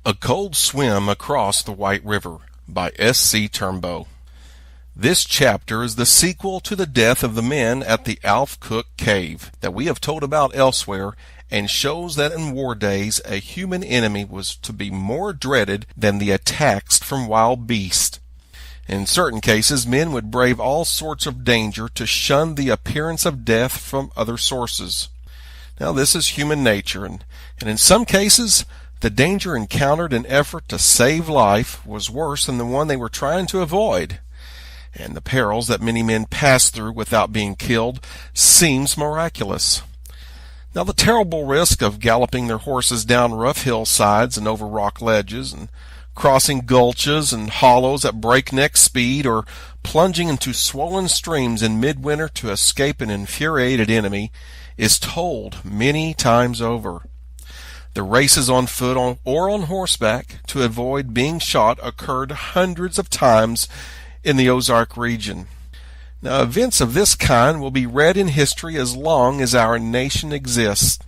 A Cold Swim Across the White River by S.C. Turnbo. This chapter is the sequel to the death of the men at the Alph cave that we have told about elsewhere, and shows that in war days a human enemy was to be more dreaded than the attacks from wild beasts. In certain cases, men would brave all sorts of danger to shun the appearance of death from other sources. Now, this is human nature, and in some cases, the danger encountered in effort to save life was worse than the one they were trying to avoid. And the perils that many men pass through without being killed seems miraculous. Now, the terrible risk of galloping their horses down rough hillsides and over rock ledges, and crossing gulches and hollows at breakneck speed, or plunging into swollen streams in midwinter to escape an infuriated enemy, is told many times over. The races on foot or on horseback to avoid being shot occurred hundreds of times in the Ozark region. Now, events of this kind will be read in history as long as our nation exists.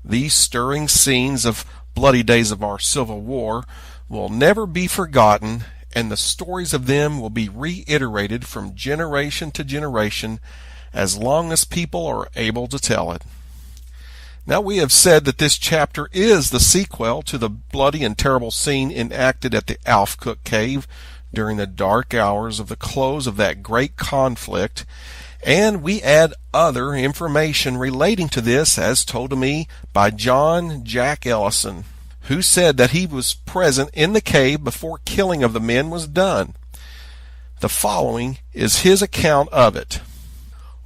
These stirring scenes of bloody days of our Civil War will never be forgotten, and the stories of them will be reiterated from generation to generation as long as people are able to tell it. Now, we have said that this chapter is the sequel to the bloody and terrible scene enacted at the Alph cave during the dark hours of the close of that great conflict, and we add other information relating to this as told to me by John Jack Ellison, who said that he was present in the cave before killing of the men was done. The following is his account of it.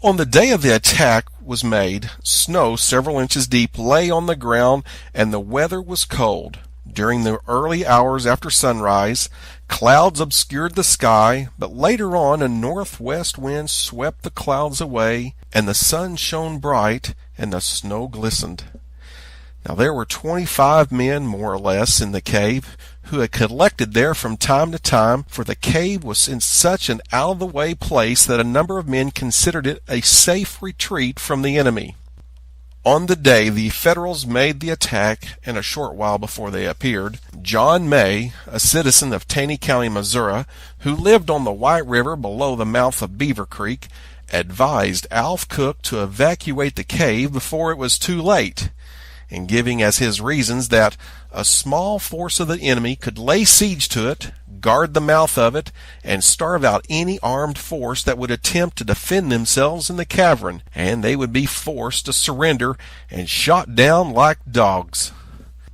On the day of the attack was made, snow several inches deep lay on the ground, and the weather was cold. During the early hours after sunrise, clouds obscured the sky, but later on a northwest wind swept the clouds away, and the sun shone bright, and the snow glistened. Now, there were 25 men, more or less, in the cave, who had collected there from time to time, for the cave was in such an out-of-the-way place that a number of men considered it a safe retreat from the enemy. On the day the Federals made the attack, and a short while before they appeared, John May, a citizen of Taney County, Missouri, who lived on the White River below the mouth of Beaver Creek, advised Alph to evacuate the cave before it was too late, and giving as his reasons that a small force of the enemy could lay siege to it, guard the mouth of it, and starve out any armed force that would attempt to defend themselves in the cavern, and they would be forced to surrender and shot down like dogs.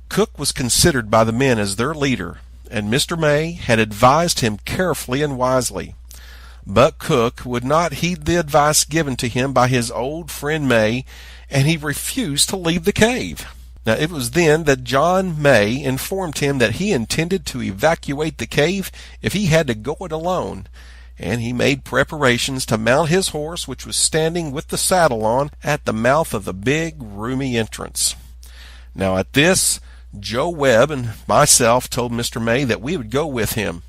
Cook was considered by the men as their leader, and Mr. May had advised him carefully and wisely. But Cook would not heed the advice given to him by his old friend May, and he refused to leave the cave. Now, it was then that John May informed him that he intended to evacuate the cave if he had to go it alone, and he made preparations to mount his horse, which was standing with the saddle on at the mouth of the big, roomy entrance. Now, at this, Joe Webb and myself told Mr. May that we would go with him.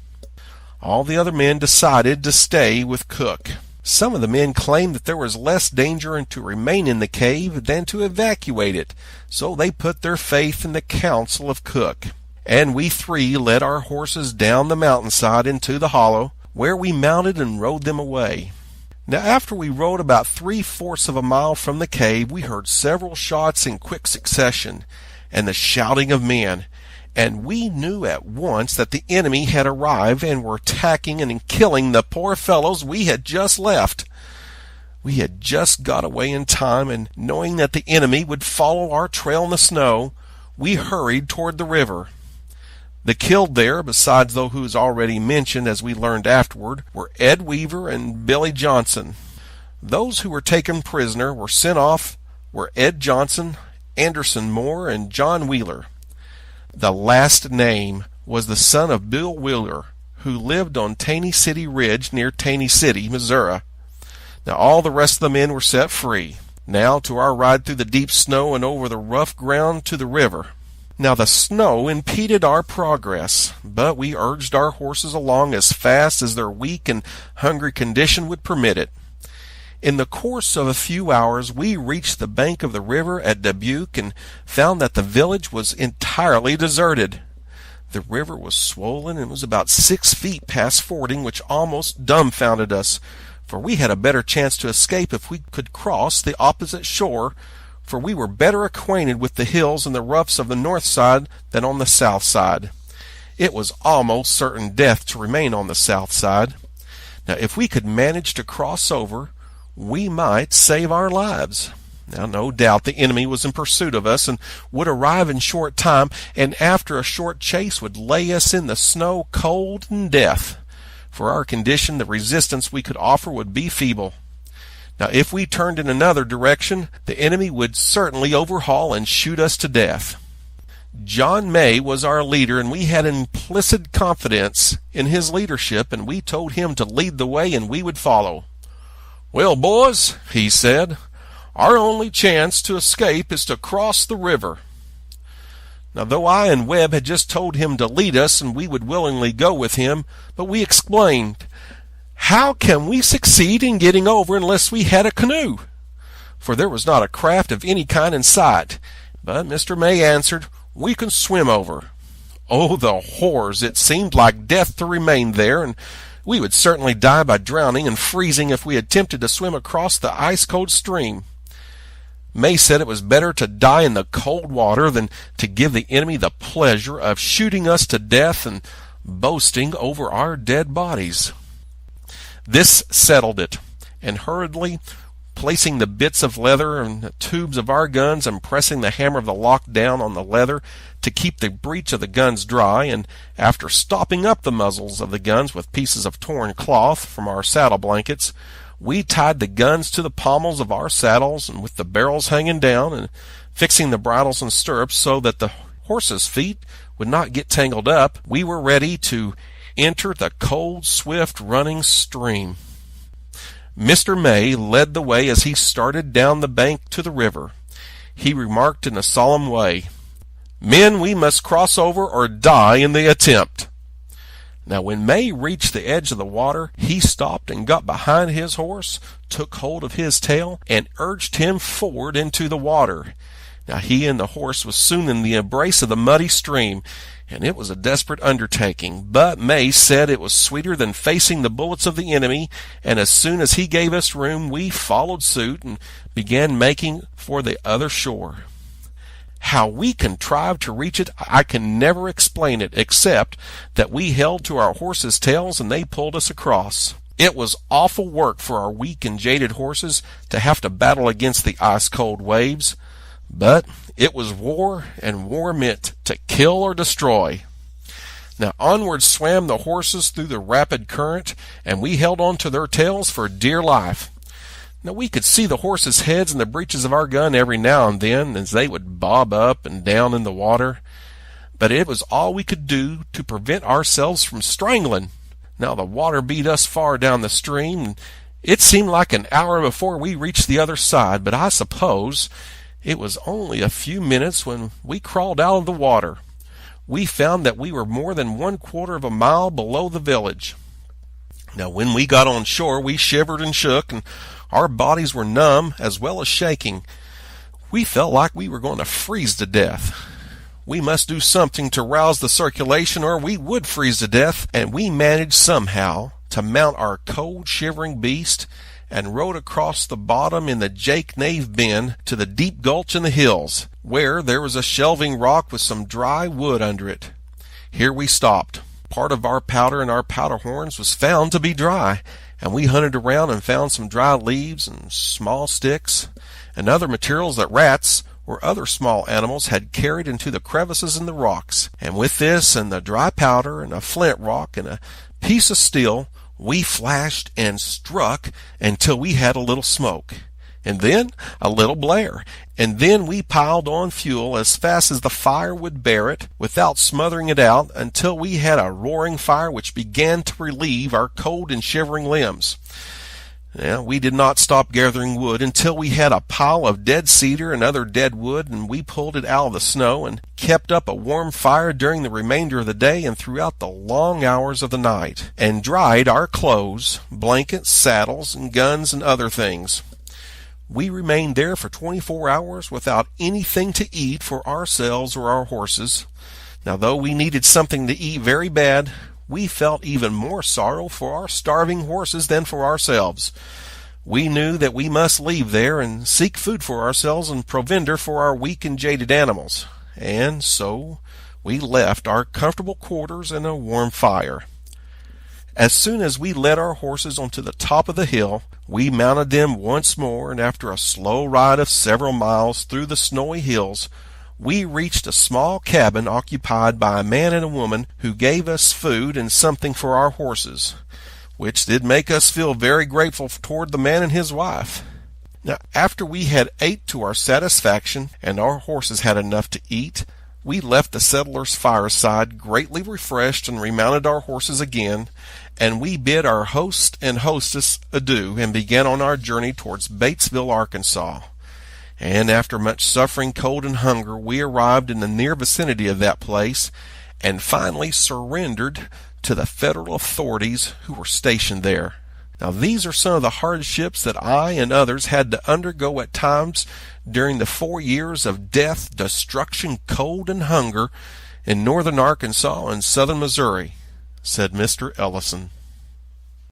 All the other men decided to stay with Cook. Some of the men claimed that there was less danger to remain in the cave than to evacuate it, so they put their faith in the counsel of Cook. And we three led our horses down the mountainside into the hollow, where we mounted and rode them away. Now, after we rode about 3/4 of a mile from the cave, we heard several shots in quick succession, and the shouting of men, and we knew at once that the enemy had arrived and were attacking and killing the poor fellows we had just left. We had just got away in time, and knowing that the enemy would follow our trail in the snow, we hurried toward the river. The killed there, besides those who was already mentioned as we learned afterward, were Ed Weaver and Billy Johnson. Those who were taken prisoner were sent off were Ed Johnson, Anderson Moore, and John Wheeler. The last name was the son of Bill Wheeler, who lived on Taney City Ridge near Taney City, Missouri. Now, all the rest of the men were set free. Now, to our ride through the deep snow and over the rough ground to the river. Now, the snow impeded our progress, but we urged our horses along as fast as their weak and hungry condition would permit it. In the course of a few hours, we reached the bank of the river at Dubuque and found that the village was entirely deserted. The river was swollen and was about 6 feet past fording, which almost dumbfounded us, for we had a better chance to escape if we could cross the opposite shore, for we were better acquainted with the hills and the roughs of the north side than on the south side. It was almost certain death to remain on the south side. Now, if we could manage to cross over, we might save our lives. Now, no doubt the enemy was in pursuit of us and would arrive in short time, and after a short chase would lay us in the snow, cold and death. For our condition, the resistance we could offer would be feeble. Now, if we turned in another direction, the enemy would certainly overhaul and shoot us to death. John May was our leader, and we had implicit confidence in his leadership, and we told him to lead the way and we would follow. "Well, boys," he said, "our only chance to escape is to cross the river." Now, though I and Webb had just told him to lead us and we would willingly go with him, but we explained, "How can we succeed in getting over unless we had a canoe?" For there was not a craft of any kind in sight. But Mr. May answered, "We can swim over." Oh, the horrors! It seemed like death to remain there, and we would certainly die by drowning and freezing if we attempted to swim across the ice-cold stream. May said it was better to die in the cold water than to give the enemy the pleasure of shooting us to death and boasting over our dead bodies. This settled it, and hurriedly placing the bits of leather and the tubes of our guns and pressing the hammer of the lock down on the leather to keep the breech of the guns dry, and after stopping up the muzzles of the guns with pieces of torn cloth from our saddle blankets, we tied the guns to the pommels of our saddles and with the barrels hanging down, and fixing the bridles and stirrups so that the horses' feet would not get tangled up, we were ready to enter the cold, swift running stream. Mr. May led the way as he started down the bank to the river. He remarked in a solemn way, "Men, we must cross over or die in the attempt." Now, when May reached the edge of the water, he stopped and got behind his horse, took hold of his tail, and urged him forward into the water. Now, he and the horse was soon in the embrace of the muddy stream, and it was a desperate undertaking. But May said it was sweeter than facing the bullets of the enemy, and as soon as he gave us room, we followed suit and began making for the other shore. How we contrived to reach it, I can never explain it, except that we held to our horses' tails and they pulled us across. It was awful work for our weak and jaded horses to have to battle against the ice-cold waves, but it was war, and war meant to kill or destroy. Now onward swam the horses through the rapid current, and we held on to their tails for dear life. Now we could see the horses' heads in the breeches of our gun every now and then as they would bob up and down in the water, but it was all we could do to prevent ourselves from strangling. Now the water beat us far down the stream, and it seemed like an hour before we reached the other side, but I suppose it was only a few minutes when we crawled out of the water. We found that we were more than 1/4 of a mile below the village. Now when we got on shore, we shivered and shook, and our bodies were numb as well as shaking. We felt like we were going to freeze to death. We must do something to rouse the circulation, or we would freeze to death, and we managed somehow to mount our cold, shivering beast and rode across the bottom in the Jake Nave Bend to the deep gulch in the hills, where there was a shelving rock with some dry wood under it. Here we stopped. Part of our powder and our powder horns was found to be dry, and we hunted around and found some dry leaves and small sticks and other materials that rats or other small animals had carried into the crevices in the rocks. And with this and the dry powder and a flint rock and a piece of steel, we flashed and struck until we had a little smoke, and then a little blare, and then we piled on fuel as fast as the fire would bear it, without smothering it out, until we had a roaring fire which began to relieve our cold and shivering limbs. Now, we did not stop gathering wood until we had a pile of dead cedar and other dead wood, and we pulled it out of the snow and kept up a warm fire during the remainder of the day and throughout the long hours of the night, and dried our clothes, blankets, saddles, and guns and other things. We remained there for 24 hours without anything to eat for ourselves or our horses. Now, though we needed something to eat very bad, we felt even more sorrow for our starving horses than for ourselves. We knew that we must leave there and seek food for ourselves and provender for our weak and jaded animals. And so we left our comfortable quarters and a warm fire. As soon as we led our horses onto the top of the hill, we mounted them once more, and after a slow ride of several miles through the snowy hills, we reached a small cabin occupied by a man and a woman who gave us food and something for our horses, which did make us feel very grateful toward the man and his wife. Now, after we had ate to our satisfaction and our horses had enough to eat, we left the settler's fireside greatly refreshed and remounted our horses again, and we bid our host and hostess adieu and began on our journey towards Batesville, Arkansas. And after much suffering, cold, and hunger, we arrived in the near vicinity of that place and finally surrendered to the federal authorities who were stationed there. Now, these are some of the hardships that I and others had to undergo at times during the 4 years of death, destruction, cold, and hunger in northern Arkansas and southern Missouri, said Mr. Ellison.